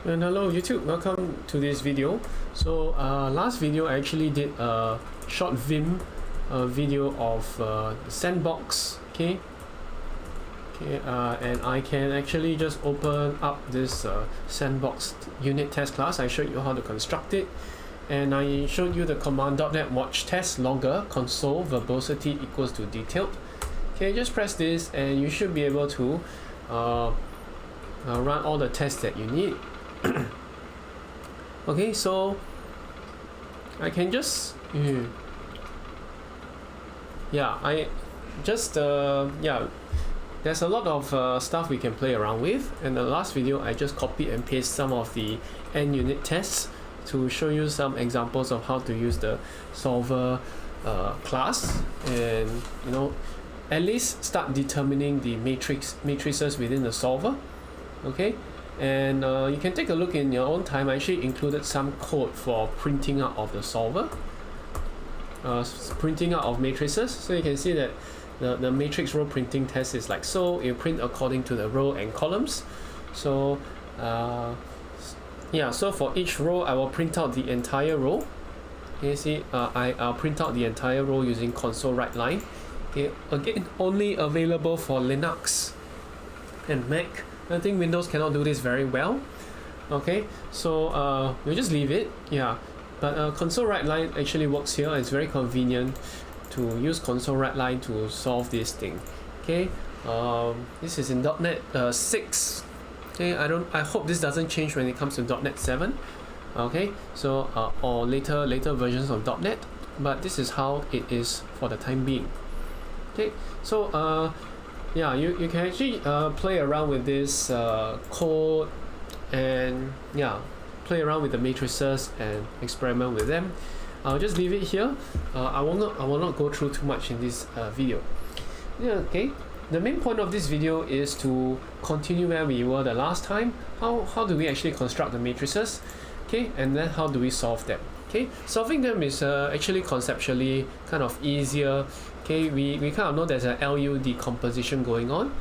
And hello YouTube, welcome to this video. So last video I actually did a short Vim video of the sandbox. And I can actually just open up this sandbox unit test class. I showed you how to construct it, and I showed you the command.NET watch test logger console verbosity equals to detailed. Just press this and you should be able to run all the tests that you need. Okay, so I can just there's a lot of stuff we can play around with. In the last video I just copied and pasted some of the end unit tests to show you some examples of how to use the solver class, and at least start determining the matrices within the solver. Okay, and you can take a look in your own time. I actually included some code for printing out of the solver, printing out of matrices. So you can see that the matrix row printing test is like so. You print according to the row and columns. So so for each row I will print out the entire row. You see, I'll print out the entire row using console write line. Okay, again, only available for Linux and Mac. I think Windows cannot do this very well. Okay, so we'll just leave it. But console write line actually works here. It's very convenient to use console write line to solve this thing. Okay, this is in .NET 6. Okay, I hope this doesn't change when it comes to .NET 7. Okay, so or later versions of .NET, but this is how it is for the time being. Okay, so you can actually play around with this code, and play around with the matrices and experiment with them. I'll just leave it here. I will not go through too much in this video. Okay, the main point of this video is to continue where we were the last time. How do we actually construct the matrices? Okay, and then how do we solve them? Okay, solving them is actually conceptually kind of easier. Okay, we kind of know there's an LU decomposition going on,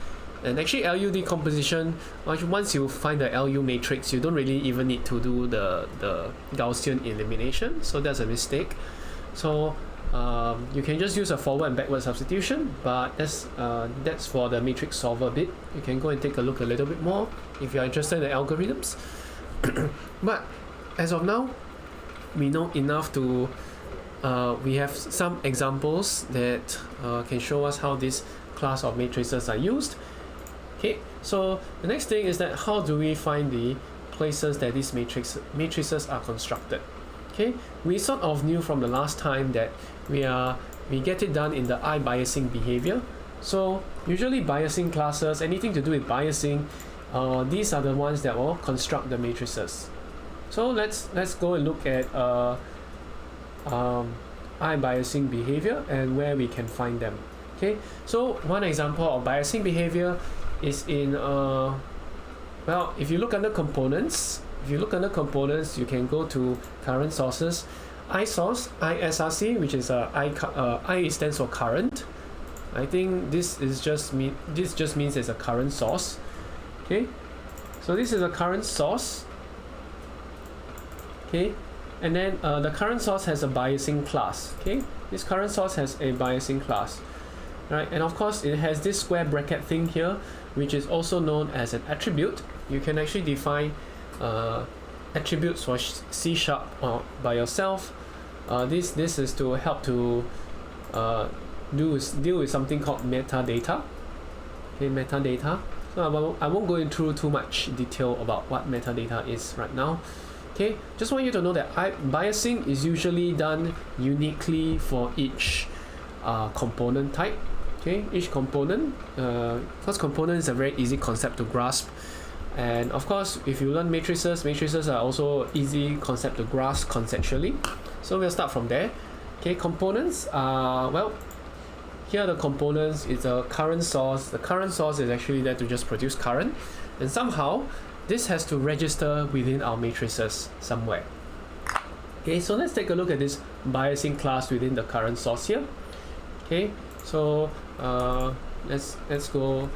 and actually LU decomposition, once you find the LU matrix, you don't really even need to do the Gaussian elimination, so that's a mistake. So you can just use a forward and backward substitution, but that's for the matrix solver bit. You can go and take a look a little bit more if you're interested in the algorithms. But as of now, we know enough to we have some examples that can show us how this class of matrices are used. Okay, so the next thing is that how do we find the places that these matrices are constructed? Okay, we sort of knew from the last time that we get it done in the IBiasingBehaviour. So usually biasing classes, anything to do with biasing, these are the ones that will construct the matrices. So let's go and look at IBiasingBehaviour and where we can find them. Okay, so one example of biasing behavior is in well, if you look under components, you can go to current sources, iSource, ISRC, which is I stands for current. I think this just means it's a current source. Okay, so this is a current source. Okay, and then the current source has a biasing class. Okay, this current source has a biasing class, right? And of course it has this square bracket thing here, which is also known as an attribute. You can actually define attributes for C# by yourself. This is to help to deal with something called metadata. Okay, metadata. So I won't go into too much detail about what metadata is right now. Okay, just want you to know that biasing is usually done uniquely for each component type. Okay, each component, because component is a very easy concept to grasp, and of course if you learn matrices are also easy concept to grasp conceptually. So we'll start from there. Okay, components are, well, here the components is a current source. The current source is actually there to just produce current, and somehow this has to register within our matrices somewhere. Okay, so let's take a look at this biasing class within the current source here. Okay, so let's go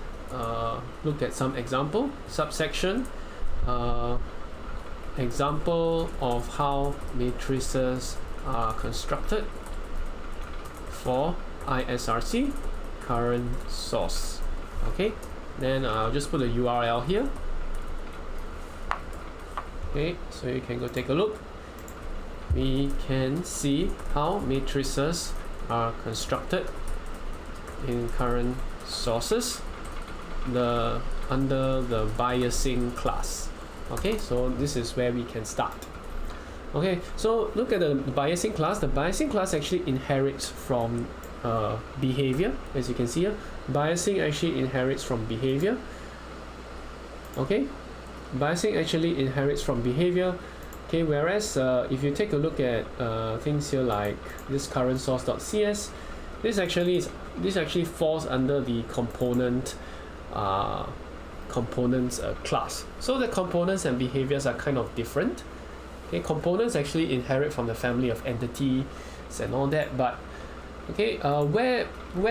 look at some example. Subsection example of how matrices are constructed for ISRC current source. Okay, then I'll just put a URL here. Okay, so you can go take a look. We can see how matrices are constructed in current sources under the biasing class. Okay, so this is where we can start. Okay, so look at the biasing class. The biasing class actually inherits from behavior, as you can see here. Biasing actually inherits from behavior. Okay, biasing actually inherits from behavior. Okay, whereas if you take a look at things here like this current source.cs, this actually falls under the components class. So the components and behaviors are kind of different. Okay, components actually inherit from the family of entities and all that, but okay, where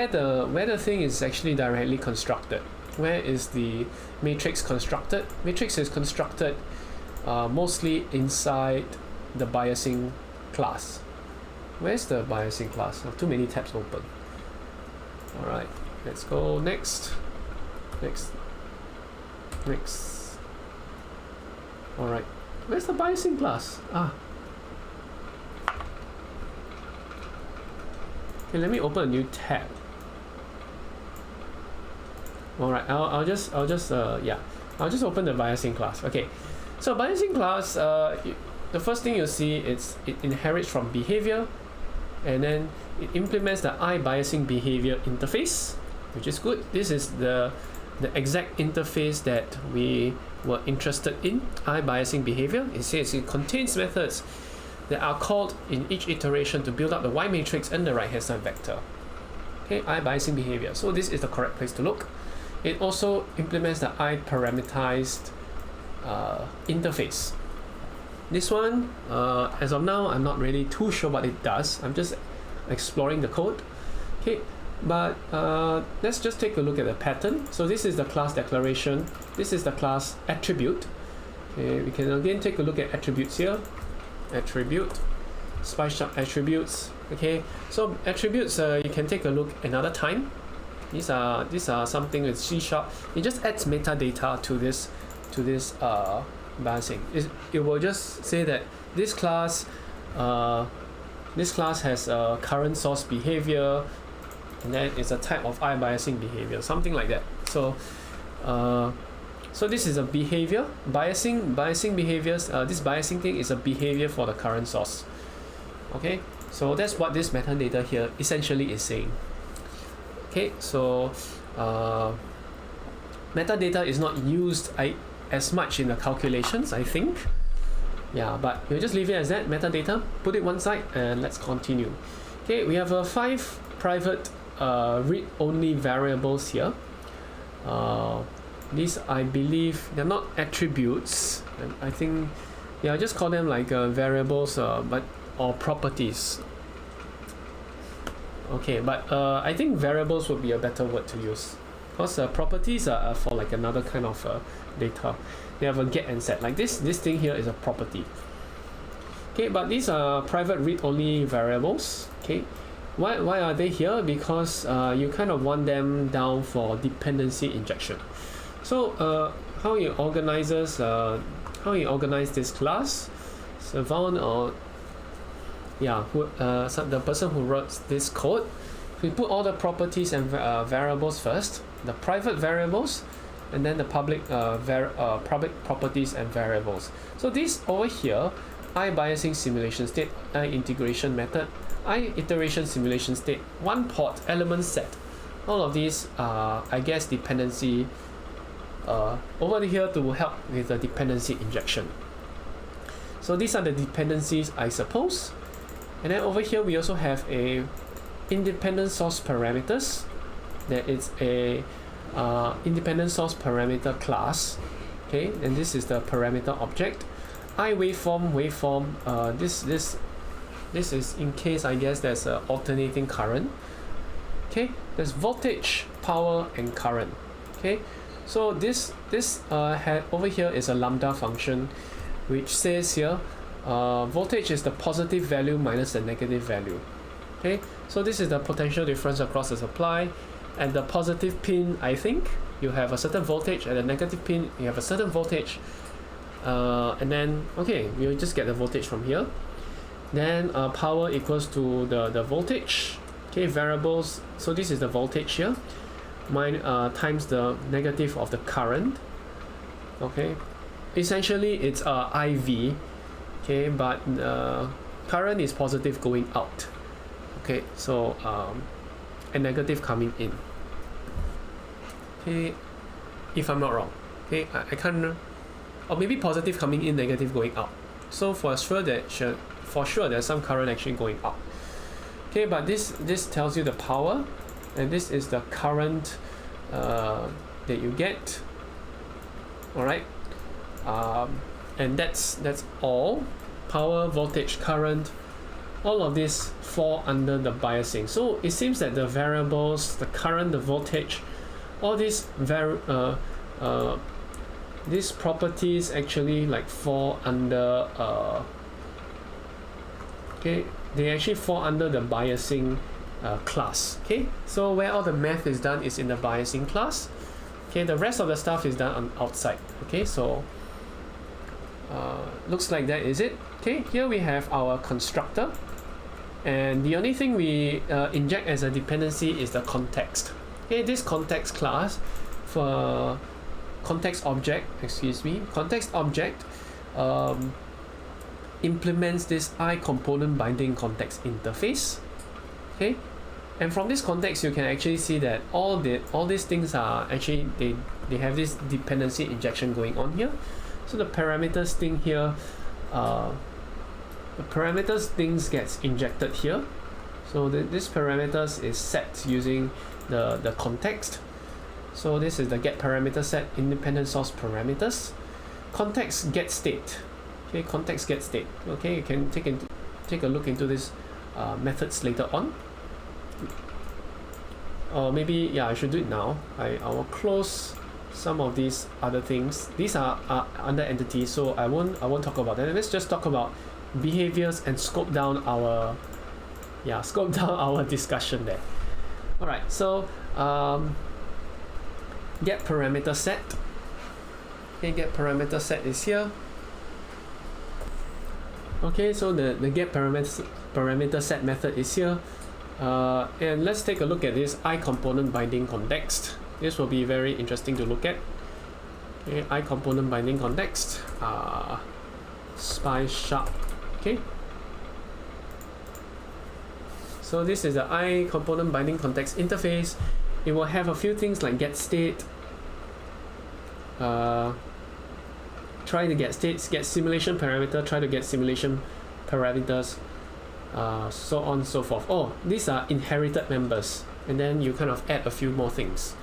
the thing is actually directly constructed, where is the matrix constructed? Matrix is constructed mostly inside the biasing class. Where's the biasing class? I have too many tabs open. Alright, let's go next. Alright, where's the biasing class? Okay, let me open a new tab. Alright, I'll just open the biasing class. Okay, so biasing class, the first thing you'll see is it inherits from behavior, and then it implements the IBiasingBehaviour interface, which is good. This is the exact interface that we were interested in. IBiasingBehaviour. It says it contains methods that are called in each iteration to build up the Y matrix and the right hand side vector. Okay, IBiasingBehaviour. So this is the correct place to look. It also implements the IParameterized interface. This one, as of now, I'm not really too sure what it does. I'm just exploring the code. Okay, but let's just take a look at the pattern. So this is the class declaration. This is the class attribute. Okay, we can again take a look at attributes here. Attribute, SpiceSharp Attributes. Okay, so attributes you can take a look another time. These are something with C#. It just adds metadata to this biasing. It will just say that this class has a current source behavior, and then it's a type of IBiasing behavior, something like that. So so this is a behavior biasing behaviors. This biasing thing is a behavior for the current source. Okay, so that's what this metadata here essentially is saying. Okay, so metadata is not used as much in the calculations, I think. Yeah, but we'll just leave it as that, metadata, put it one side, and let's continue. Okay, we have 5 private read-only variables here. These, I believe, they're not attributes. I think, yeah, I just call them like variables, or properties. Okay, but I think variables would be a better word to use, because properties are for like another kind of data. They have a get and set. Like this thing here is a property. Okay, but these are private read-only variables. Okay, why are they here? Because you kind of want them down for dependency injection. So how you organize this class? Savant, or yeah, the person who wrote this code, we put all the properties and variables first, the private variables, and then the public properties and variables. So this over here, IBiasing simulation state, integration method, iteration simulation state, one port, ElementSet. All of these are, I guess, dependency over here to help with the dependency injection. So these are the dependencies, I suppose. And then over here we also have a independent source parameters. That is a independent source parameter class. Okay, and this is the parameter object. Waveform. This is in case, I guess, there's a alternating current. Okay, there's voltage, power, and current. Okay, so this over here is a lambda function. which says here voltage is the positive value minus the negative value. Okay, so this is the potential difference across the supply. And the positive pin, I think you have a certain voltage, and the negative pin you have a certain voltage, and then okay, we'll just get the voltage from here. Then power equals to the voltage. Okay, variables, so this is the voltage here, times the negative of the current. Okay, essentially it's IV. Okay, but current is positive going out. Okay, so and negative coming in. Okay, if I'm not wrong. Okay, I can't, or maybe positive coming in, negative going out. So for sure there's some current actually going up. Okay, but this tells you the power, and this is the current that you get. All right, and that's all. Power, voltage, current, all of these fall under the biasing. So it seems that the variables, the current, the voltage, all these these properties actually like fall under okay, they actually fall under the biasing class. Okay, so where all the math is done is in the biasing class. Okay, the rest of the stuff is done on outside. Okay, so looks like that is it. Okay, here we have our constructor, and the only thing we inject as a dependency is the context. Okay, this context class for context object implements this IComponentBindingContext interface. Okay, and from this context you can actually see that all these things are actually they have this dependency injection going on here. So the parameters thing here, the parameters things gets injected here. So this parameters is set using the context. So this is the get parameter set independent source parameters. Context get state. Okay, context get state. Okay, you can take a look into this methods later on. Or maybe I should do it now. I will close some of these other things. These are under entities, so I won't talk about that. Let's just talk about behaviors and scope down our discussion there. All right, so get parameter set. Okay, get parameter set is here. Okay, so the get parameter set method is here, and let's take a look at this IComponentBindingContext. This will be very interesting to look at. Okay, IComponentBindingContext, SpiceSharp. Okay, so this is the IComponentBindingContext interface. It will have a few things like get state, try to get states, get simulation parameter, try to get simulation parameters, so on and so forth. Oh, these are inherited members, and then you kind of add a few more things.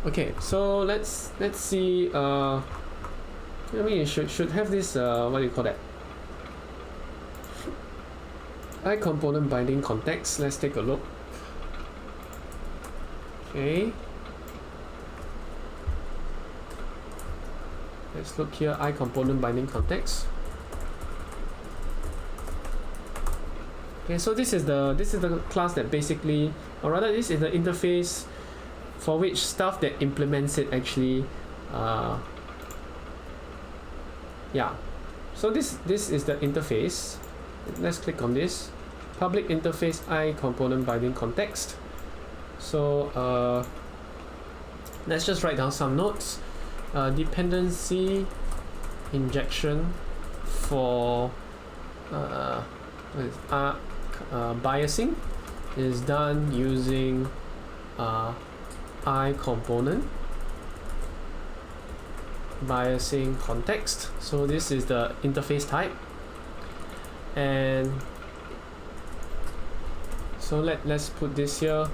Okay, so let's see. I mean, you should have this. What do you call that? IComponentBindingContext. Let's take a look. Okay. Let's look here. IComponentBindingContext. Okay, so this is the class that basically, or rather, this is the interface for which stuff that implements it actually. Yeah. So this is the interface. Let's click on this. Public interface IComponentBindingContext. So let's just write down some notes. Dependency injection for biasing is done using IComponentBiasingContext. So this is the interface type, and so let's put this here,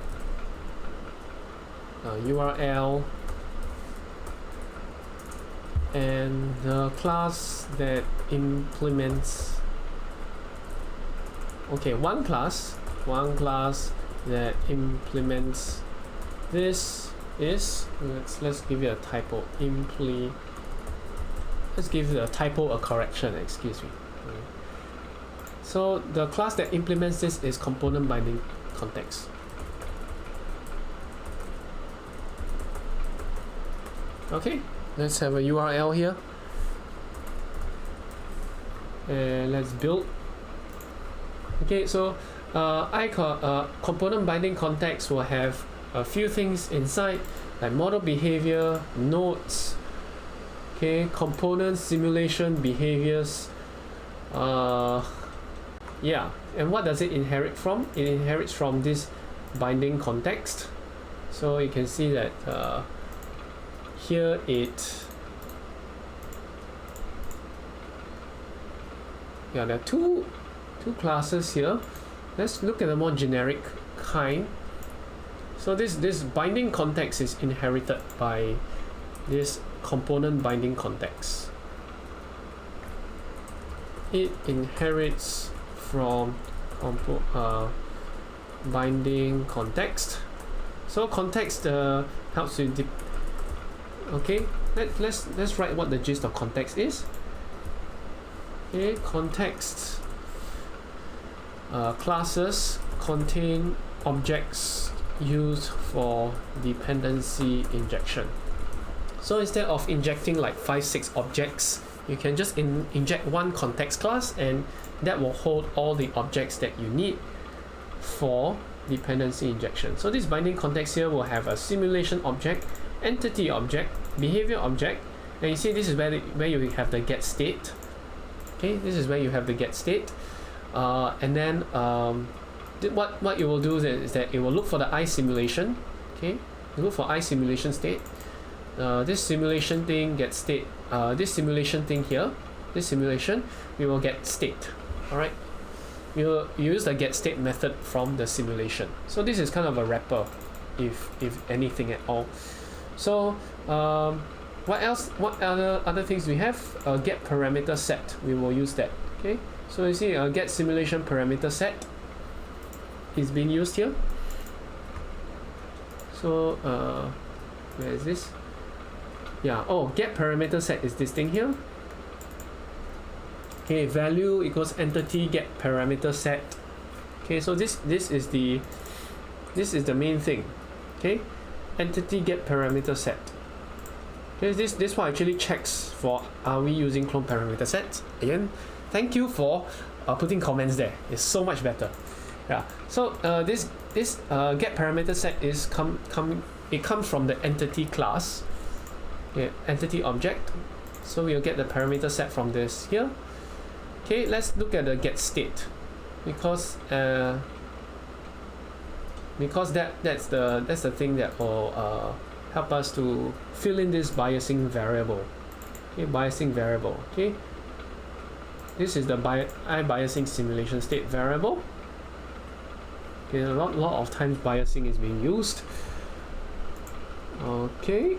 URL, and the class that implements, okay, one class that implements this is, let's give it a typo, let's give the typo a correction, excuse me. So the class that implements this is componentBindingContext. Okay, let's have a URL here. And let's build. Okay, so componentBindingContext will have a few things inside, like model behavior, nodes, okay, component simulation behaviors. Yeah, and what does it inherit from? It inherits from this binding context. So you can see that here there are two classes here. Let's look at a more generic kind. So this binding context is inherited by this component binding context. It inherits from binding context. So context helps you. Okay, let's write what the gist of context is. Okay, context classes contain objects used for dependency injection. So instead of injecting like 5-6 objects, you can just inject one context class, and that will hold all the objects that you need for dependency injection. So this binding context here will have a simulation object, entity object, behavior object, and you see this is where you have the get state. Okay, this is where you have the get state, and then what you will do is that it will look for the I simulation. Okay, you look for I simulation state. This simulation thing gets state. This simulation thing here, this simulation, we will get state. All right, we will use the get state method from the simulation. So this is kind of a wrapper, if anything at all. So what else? What other things we have? Get parameter set. We will use that. Okay. So you see, get simulation parameter set is being used here. So where is this? Yeah. Oh, get parameter set is this thing here. Okay. Value equals entity get parameter set. Okay. So this is the main thing. Okay. Entity get parameter set. Okay, this one actually checks for are we using clone parameter sets. Again, thank you for putting comments there. It's so much better. Yeah. So this get parameter set is it comes from the entity class. Yeah, entity object. So we'll get the parameter set from this here. Okay, let's look at the get state, because that's the thing that will help us to fill in this biasing variable. Okay, biasing variable. Okay, this is the IBiasing simulation state variable. Okay, a lot of times biasing is being used. Okay,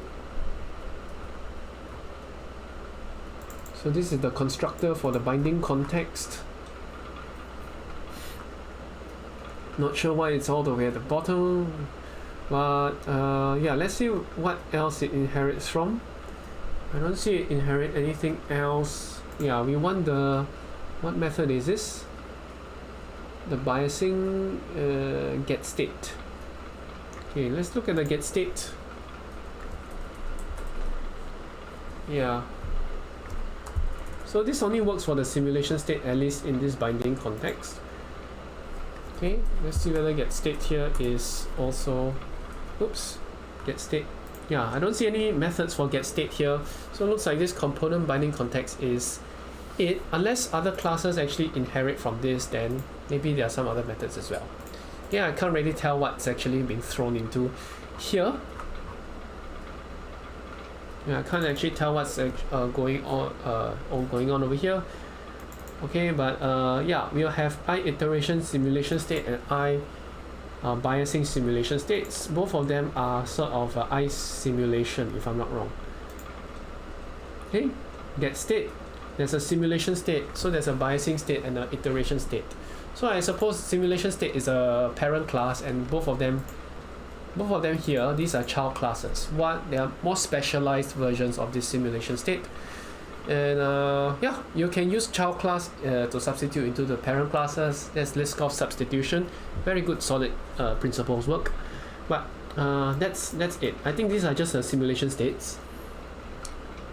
so this is the constructor for the binding context. Not sure why it's all the way at the bottom, but yeah, let's see what else it inherits from. I don't see it inherit anything else. Yeah, we want what method is this? The biasing get state. Okay, let's look at the get state. Yeah. So this only works for the simulation state, at least in this binding context. Okay, let's see whether get state here is also, oops, get state. Yeah, I don't see any methods for get state here. So it looks like this component binding context is it. Unless other classes actually inherit from this, then maybe there are some other methods as well. Yeah, I can't really tell what's actually being thrown into here. Yeah, I can't actually tell what's going on over here. Okay, but yeah, we'll have I iteration simulation state and I biasing simulation states. Both of them are sort of I simulation, if I'm not wrong. Okay, get state. There's a simulation state, so there's a biasing state and an iteration state. So I suppose simulation state is a parent class, and both of them here, these are child classes. They are more specialized versions of this simulation state. And yeah, you can use child class to substitute into the parent classes. That's list of substitution. Very good, solid principles work. But that's it. I think these are just simulation states.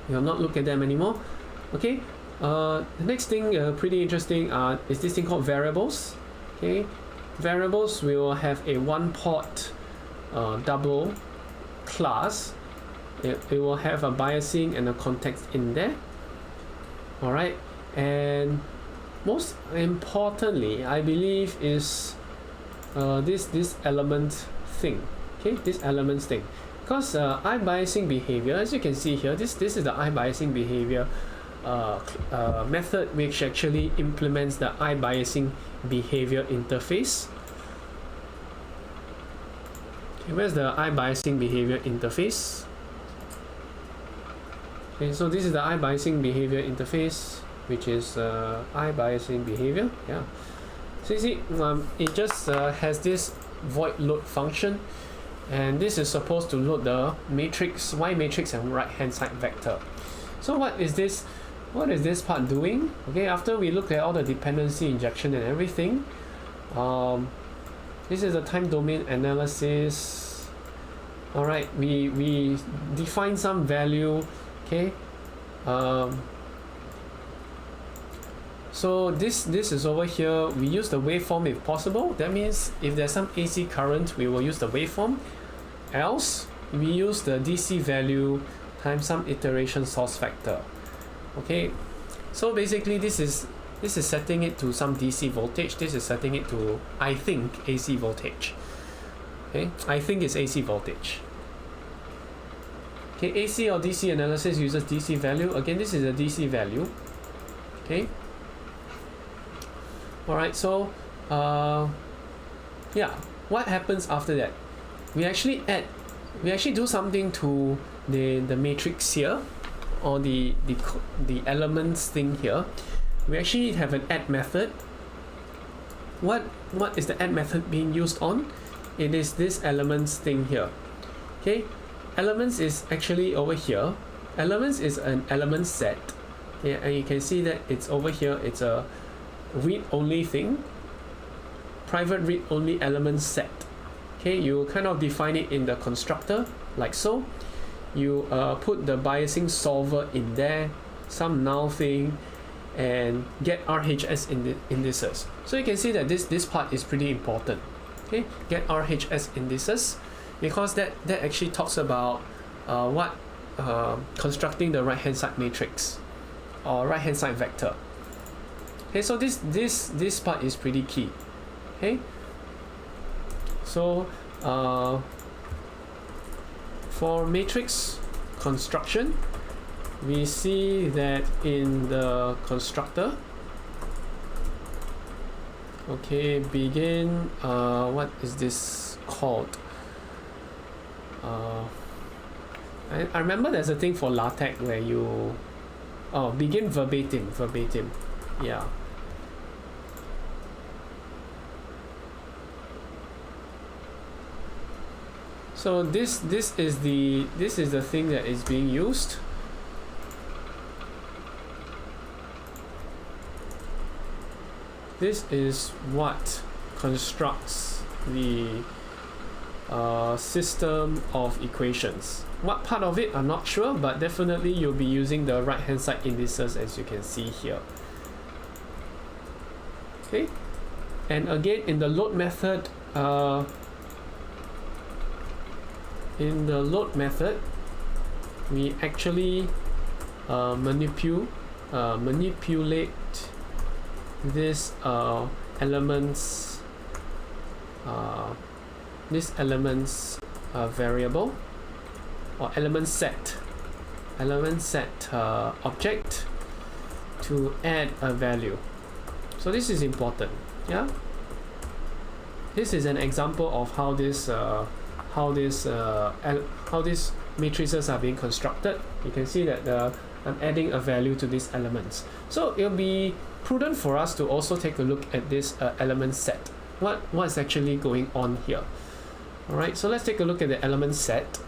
We'll not look at them anymore. Okay. The next thing pretty interesting is this thing called variables. Okay. Variables will have a one port double class. It will have a biasing and a context in there. Alright, and most importantly, I believe is this element thing. Okay, this elements thing, because IBiasing behavior, as you can see here, this is the IBiasing behavior method, which actually implements the IBiasing behavior interface. Okay, where's the IBiasing behavior interface? Okay, so this is the IBiasing behavior interface, which is IBiasing behavior. Yeah. So you see, it just has this void load function, and this is supposed to load the matrix, Y matrix, and right hand side vector. So what is this? What is this part doing? Okay, after we look at all the dependency injection and everything, this is a time domain analysis. All right, we define some value. Okay, so this is over here. We use the waveform if possible. That means if there's some AC current, we will use the waveform. Else, we use the DC value times some iteration source factor. Okay, so basically this is setting it to some DC voltage. This is setting it to, I think, AC voltage. Okay, I think it's AC voltage. Okay, AC or DC analysis uses DC value. Again, this is a DC value. Okay. Alright, so yeah, what happens after that? We actually do something to the matrix here, or the elements thing here. We actually have an add method. What is the add method being used on? It is this elements thing here. Okay. Elements is actually over here. Elements is an element set. Okay, and you can see that it's over here. It's a read-only thing. Private read-only element set. Okay, you kind of define it in the constructor like so. You put the biasing solver in there, some null thing, and get RHS indices. So you can see that this part is pretty important. Okay, get RHS indices, because that actually talks about what constructing the right hand side matrix or right hand side vector. Okay, so this part is pretty key. Okay, so for matrix construction, we see that in the constructor. Okay, begin, what is this called? I remember there's a thing for LaTeX where you begin verbatim, yeah. So this is the thing that is being used. This is what constructs the system of equations. What part of it I'm not sure, but definitely you'll be using the right hand side indices, as you can see here. Okay, and again in the load method, we actually manipulate this elements variable or element set object to add a value. So this is important. Yeah, this is an example of how these matrices are being constructed. You can see that I'm adding a value to these elements. So it'll be prudent for us to also take a look at this element set. What's actually going on here? Alright, so let's take a look at the element set.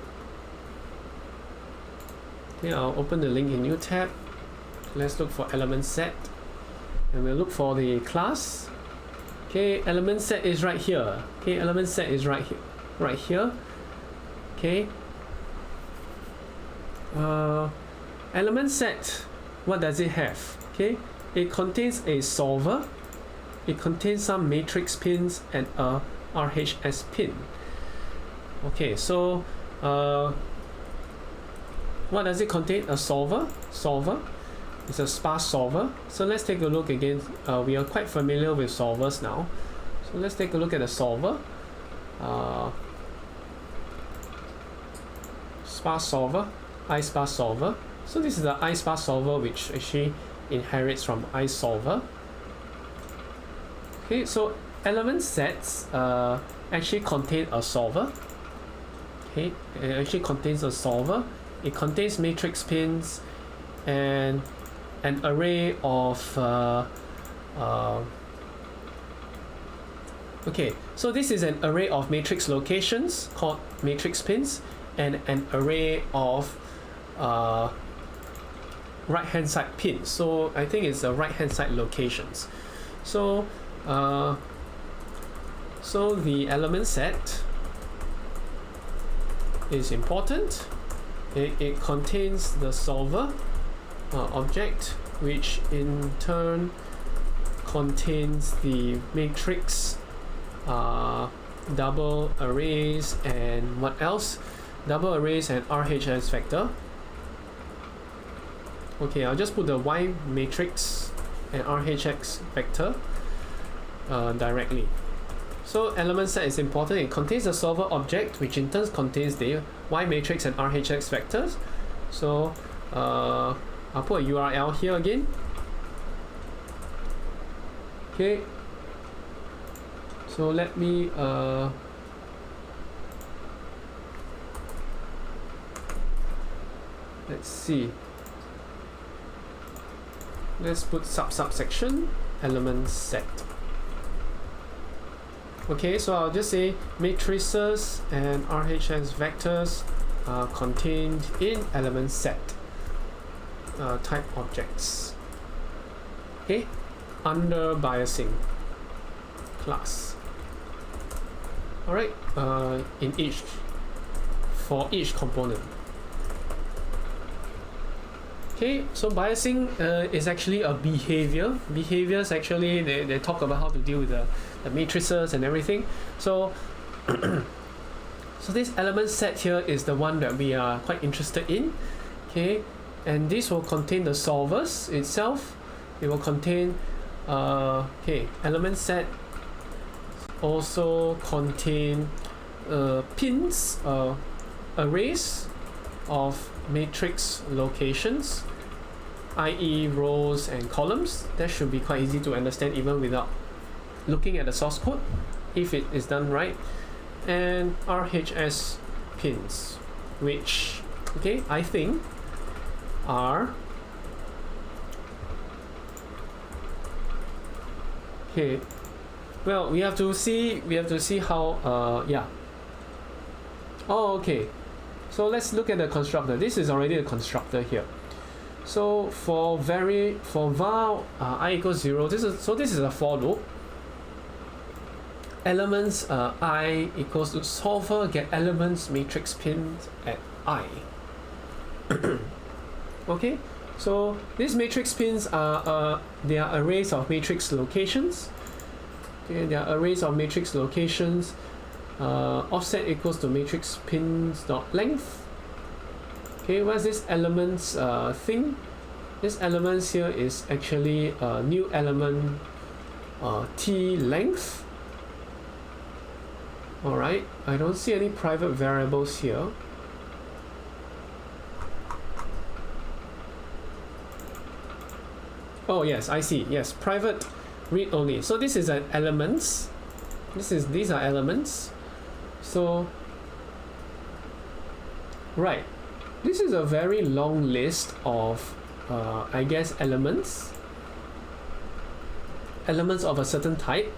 Okay, I'll open the link in new tab. let's look for ElementSet, and we'll look for the class. Okay, ElementSet is right here. Okay, ElementSet is right here. Okay. ElementSet, what does it have? Okay, it contains a solver, it contains some matrix pins and a RHS pin. Okay, so what does it contain? A solver. It's a sparse solver. So let's take a look again. We are quite familiar with solvers now. So let's take a look at the solver. Sparse solver, ISparseSolver. So this is the ISparseSolver, which actually inherits from iSolver. Okay, so ElementSets actually contain a solver. Okay, it actually contains a solver. It contains matrix pins and an array of okay, so this is an array of matrix locations called matrix pins and an array of right hand side pins. So I think it's the right hand side locations. So so the ElementSet is important. It contains the solver object, which in turn contains the matrix double arrays and what else? Double arrays and RHS vector. Okay, I'll just put the Y matrix and RHS vector directly. So ElementSet is important. It contains the solver object, which in turn contains the Y matrix and RHS vectors. So I'll put a URL here again. Okay. So let me let's see. Let's put subsection ElementSet. Okay, so I'll just say matrices and RHS vectors are contained in ElementSet type objects. Okay, under biasing class. All right, for each component. Okay, so biasing is actually a behavior. Behaviors actually, they talk about how to deal with the matrices and everything. So so this ElementSet here is the one that we are quite interested in. Okay, and this will contain the solvers itself. It will contain okay, ElementSet also contain pins, arrays of matrix locations, i.e. rows and columns. That should be quite easy to understand even without looking at the source code, if it is done right. And RHS pins, which okay, I think are okay. Well, we have to see how yeah. Oh, okay. So let's look at the constructor. This is already the constructor here. So for var I equals 0, this is a for loop. Elements I equals to solver get elements matrix pins at I. Okay, so these matrix pins are they are arrays of matrix locations. Okay, they are arrays of matrix locations. Offset equals to matrix pins dot length. Okay, what's this elements thing? This elements here is actually a new element t length. Alright, I don't see any private variables here. Oh yes, I see. Yes, private read only. So this is an elements. These are elements. So right, this is a very long list of I guess elements of a certain type.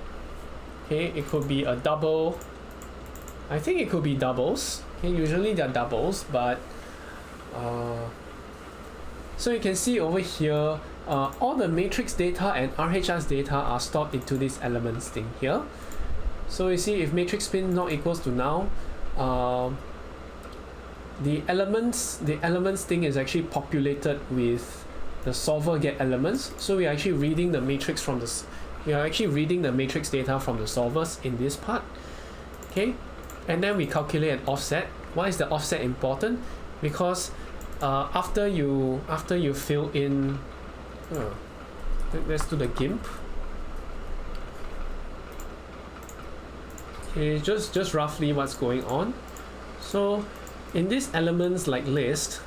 Okay, it could be a double. I think it could be doubles. Okay, usually they're doubles, but So you can see over here, all the matrix data and RHS data are stored into this elements thing here. So you see, if matrix pin not equals to null, the elements thing is actually populated with the solver get elements. So we are actually reading the matrix from the matrix data from the solvers in this part. Okay, and then we calculate an offset. Why is the offset important? Because after you fill in, let's do the GIMP. Okay, just roughly what's going on. So in this elements like list,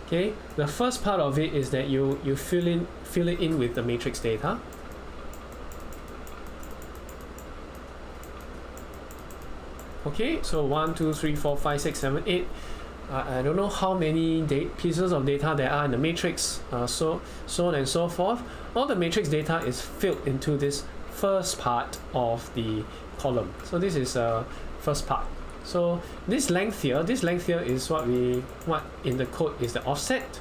okay, the first part of it is that you fill it in with the matrix data. Okay, so 1 2 3 4 5 6 7 8. I don't know how many pieces of data there are in the matrix, so on and so forth. All the matrix data is filled into this first part of the column. So this is first part. So this length here is what in the code is the offset.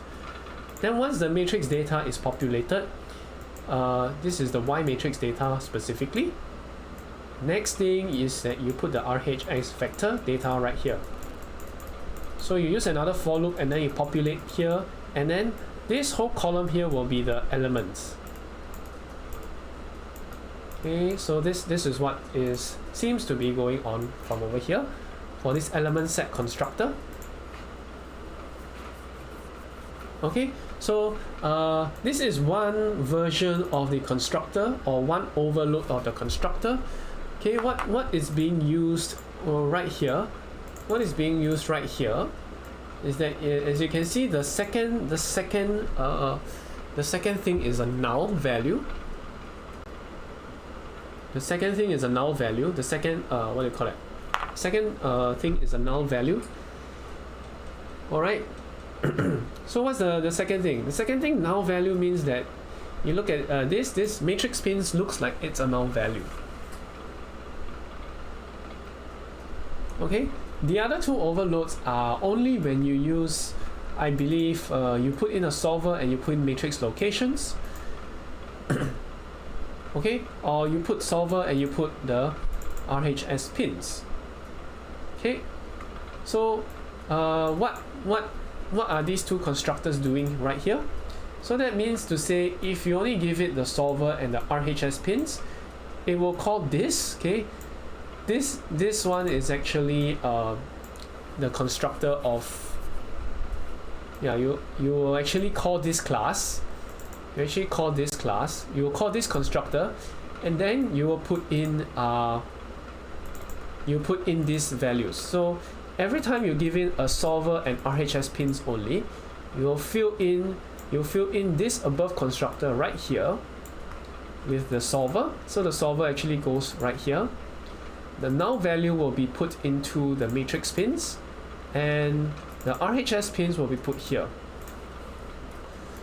Then once the matrix data is populated, this is the Y matrix data specifically. Next thing is that you put the RHS vector data right here. So you use another for loop and then you populate here, and then this whole column here will be the elements. Okay, so this is what seems to be going on from over here for this ElementSet constructor. Okay, so this is one version of the constructor, or one overload of the constructor. Okay, what is being used right here? What is being used right here is that, as you can see, the second thing is a null value. The second thing is a null value. The second what do you call it? Second thing is a null value. All right. So what's the second thing? The second thing, null value, means that you look at this matrix pins looks like it's a null value. Okay. The other two overloads are only when you use, I believe, you put in a solver and you put in matrix locations. Okay, or you put solver and you put the RHS pins. Okay, so what are these two constructors doing right here? So that means to say, if you only give it the solver and the RHS pins, it will call this. Okay, this one is actually the constructor of, you will actually call this class. You actually call this class. You will call this constructor, and then you will put in these values. So every time you give in a solver and RHS pins only, you'll fill in this above constructor right here with the solver. So the solver actually goes right here. The null value will be put into the matrix pins, and the RHS pins will be put here.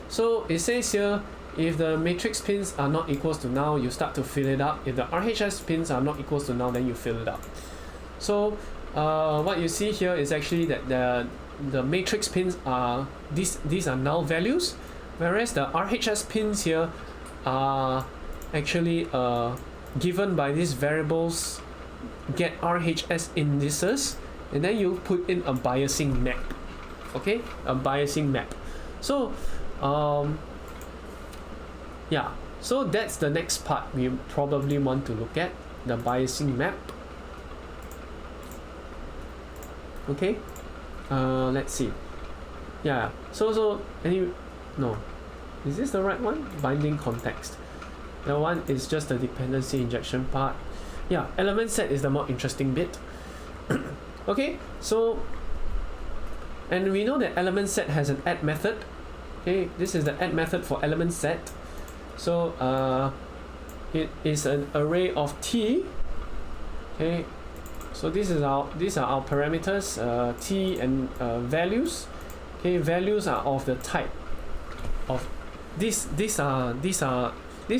So it says here, if the matrix pins are not equals to null, you start to fill it up. If the RHS pins are not equals to null, then you fill it up. So what you see here is actually that the matrix pins are these are null values, whereas the RHS pins here are actually given by these variables get RHS indices, and then you put in a biasing map. Okay, a biasing map. So yeah, so that's the next part we probably want to look at, the biasing map. Okay, let's see. Yeah, so no, is this the right one? Binding context. The one is just the dependency injection part. Yeah, ElementSet is the more interesting bit. Okay, so, and we know that ElementSet has an add method. Okay, this is the add method for ElementSet. So it is an array of t. Okay, so these are our parameters, t and values. Okay, values are of the type of this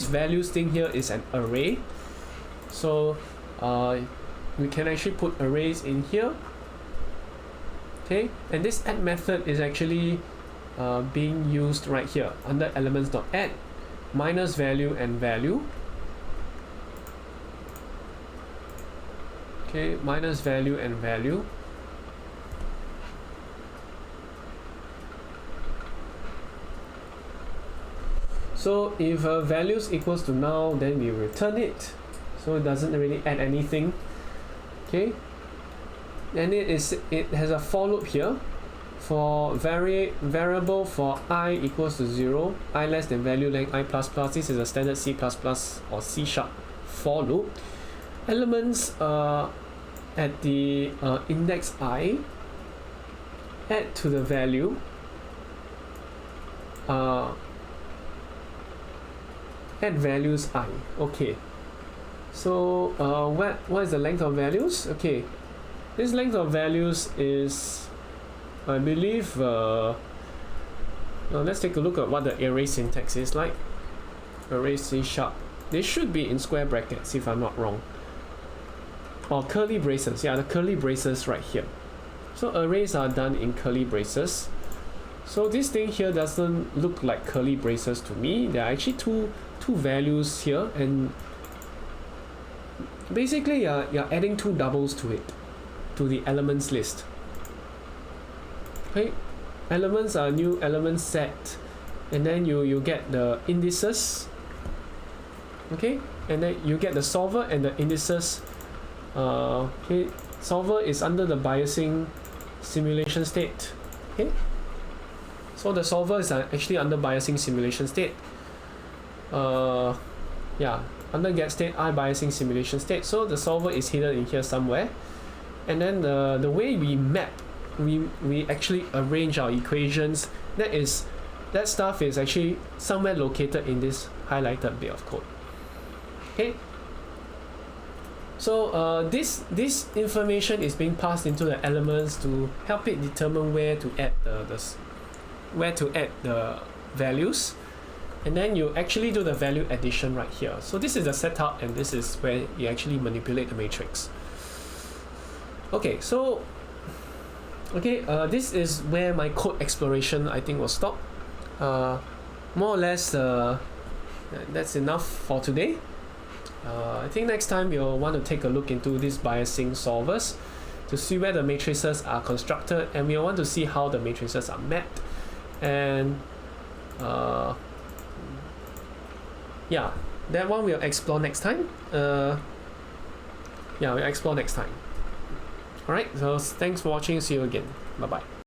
values thing here is an array. So we can actually put arrays in here. Okay, and this add method is actually being used right here under elements.add minus value and value. Okay, minus value and value. So if values equals to null, then we return it. So it doesn't really add anything. Okay, and it has a for loop here for variable for I equals to 0, I less than value length I plus plus. This is a standard C++ or C# for loop. Elements at the index I, add to the value add values I. Okay, so what is the length of values? Okay, this length of values is, I believe, now let's take a look at what the array syntax is like. Array C#, they should be in square brackets if I'm not wrong, or curly braces. Yeah, the curly braces right here. So arrays are done in curly braces. So this thing here doesn't look like curly braces to me. There are actually two values here, and basically you're adding two doubles to it, to the elements list. Okay, elements are new element set, and then you get the indices. Okay, and then you get the solver and the indices. Okay, solver is under the biasing simulation state. Okay, so the solver is actually under biasing simulation state. Yeah, under get state IBiasing simulation state. So the solver is hidden in here somewhere, and then the way we map, we actually arrange our equations, that stuff is actually somewhere located in this highlighted bit of code. Okay, so this information is being passed into the elements to help it determine where to add the values, and then you actually do the value addition right here. So this is the setup, and this is where you actually manipulate the matrix. Okay, so this is where my code exploration I think will stop. More or less that's enough for today. I think next time you'll want to take a look into these biasing solvers to see where the matrices are constructed, and we'll want to see how the matrices are mapped, and yeah, that one we'll explore next time. Yeah, we'll explore next time. Alright, so thanks for watching. See you again. Bye bye.